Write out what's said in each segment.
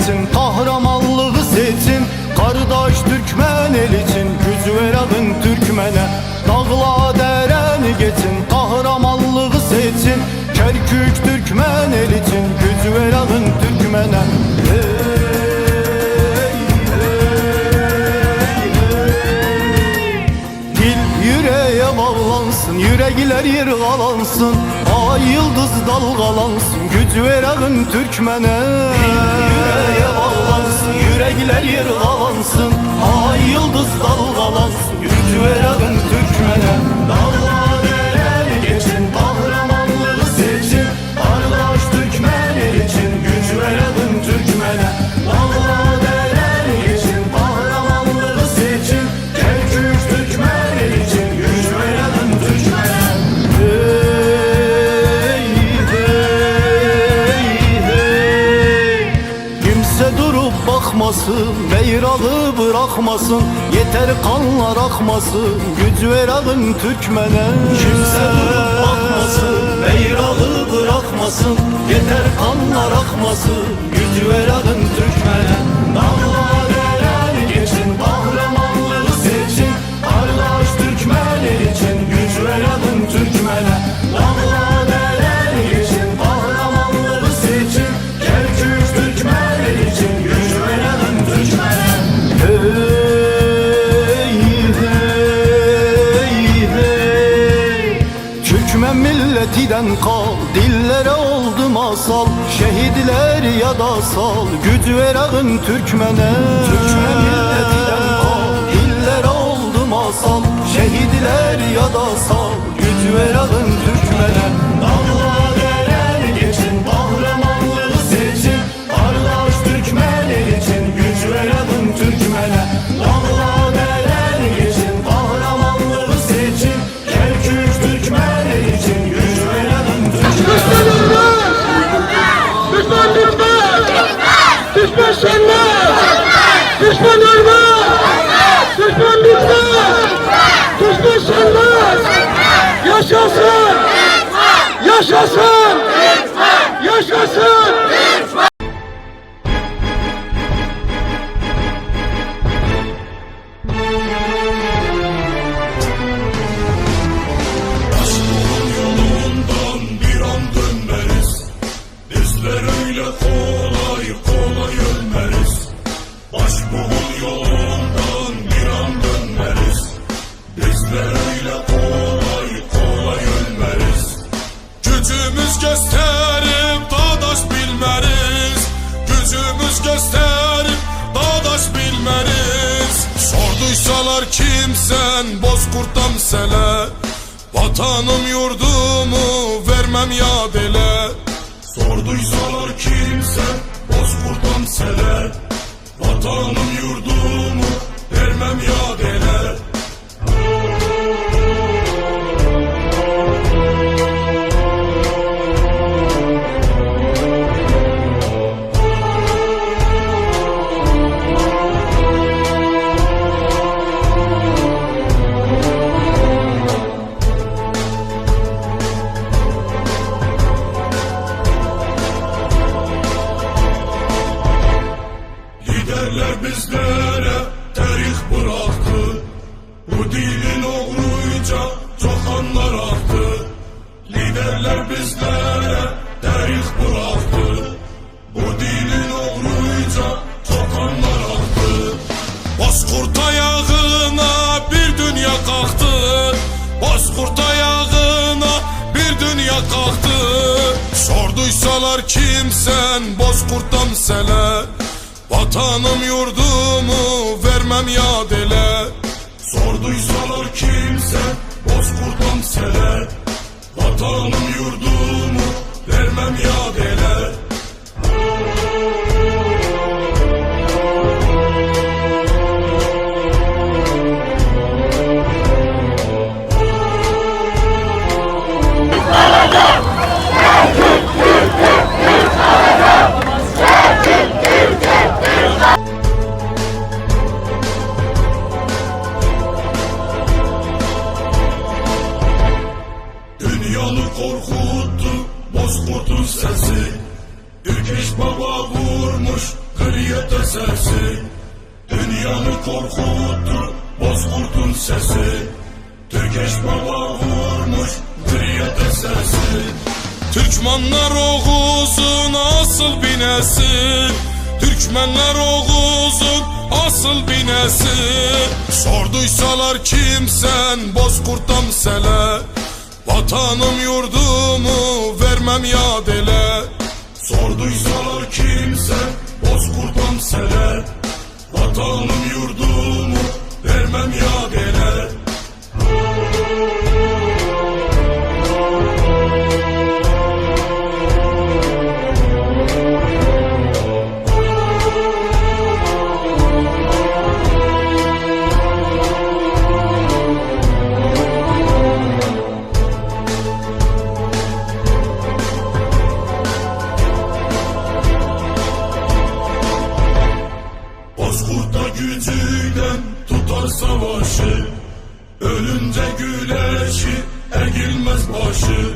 geçin, kahramanlığı seçin. Kardeş Türkmen el için, gücü verin Türkmene. Dağla dereni geçin, kahramanlığı seçin. Kerkük Türkmen el için, gücü verin Türkmene. Yürekler yırgalansın, ay yıldız dalgalansın, gücü verin Türkmene. Yüreğe bağlansın, yürekler yırgalansın, ay yıldız dalgalansın, gücü verin Türkmene. Dağla dereni geçin, kahramanlığı seçin. Kardeş Türkmen el için, gücü verin Türkmene. Dağla dereni geçin, kahramanlığı seçin. Kerkük Türkmen el için, gücü verin Türkmene. Bakmasın, beyrağı bırakmasın, yeter kanlar akmasın, gücü verin Türkmene. Kimse durup bakmasın, beyrağı bırakmasın, yeter kanlar akmasın, gücü verin Türkmene. Dağla dereni geçin, kahramanlığı seçin. Kardeş Türkmen el için, gücü verin Türkmene. Dağla dereni geçin, kahramanlığı seçin. Kerkük Türkmen el için, gücü verin Türkmene. Türkmen milletiden kal, dillere oldu masal. Şehitler ya da sal, gücü verin Türkmene. Türkmen milletinden kal, dillere oldu masal. Şehitler ya da sal, gücü verin Türkmene. Dağla dereni geçin, kahramanlığı seçin. Kardeş Türkmen el için, gücü verin Türkmene. Dağla dereni geçin, kahramanlığı seçin. Kerkük Türkmen el için, gücü verin Türkmene. Düşman düşman! Düşman senler! Düşman ölmez! Düşman bitmez! Düşman senler! Yaşasın! Yaşasın! Yaşasın! Kolay kolay ölmeriz. Başbuğun yolundan bir an dönmeriz. Bizler öyle kolay kolay ölmeriz. Gücümüz gösterip dağdaş bilmeriz. Gücümüz gösterip dağdaş bilmeriz. Sorduysalar kimsen bozkurttan sele. Vatanım yurdumu vermem yad ele. Sorduysalar kimse bozkurttan sele. Vatanım yurdumu vermem yad ele. Liderler bizlere tarih bıraktı. Bu dilin oğruyca çok anlar aktı. Liderler bizlere tarih bıraktı. Bu dilin oğruyca çok anlar aktı. Bozkurt ayağına bir dünya kalktı. Bozkurt ayağına bir dünya kalktı. Sorduysalar kimsen bozkurttan sele. Vatanım yurdumu vermem yad ele. Sorduysalar kimse bozkurttan sele. Vatanım yurdumu vermem yad ele. Dünyanı korkuttu bozkurtun sesi. hürriyete sesi. Dünyanı korkuttu bozkurtun sesi. Türkeş baba vurmuş hürriyete sesi. Türkmenler Oğuz'un asıl binesi. Türkmenler Oğuz'un asıl binesi. Sorduysalar kimsen bozkurttan sele. Vatanım yurdumu vermem yad ele. Sorduysalar kimsen bozkurttan sele. Vatanım yurdumu vermem yad ele. Bozkurt'ta gücüyle tutar savaşı. Ölünce güleşi egilmez başı.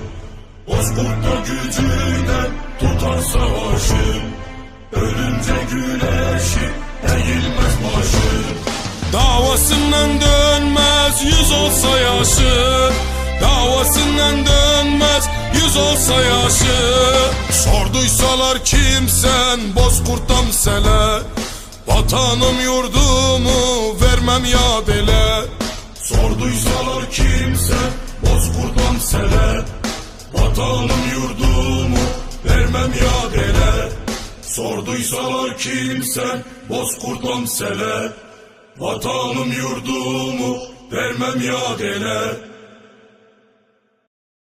Bozkurt'ta gücüyle tutar savaşı. Ölünce güleşi egilmez başı. Davasından dönmez yüz olsa yaşı. Davasından dönmez yüz olsa yaşı. Sorduysalar kimsen bozkurttan sele. Vatanım yurdumu vermem yad ele. Sorduysalar kimsen bozkurttan sele. Vatanım yurdumu vermem yad ele. Sorduysalar kimsen bozkurttan sele. Vatanım yurdumu vermem yad ele.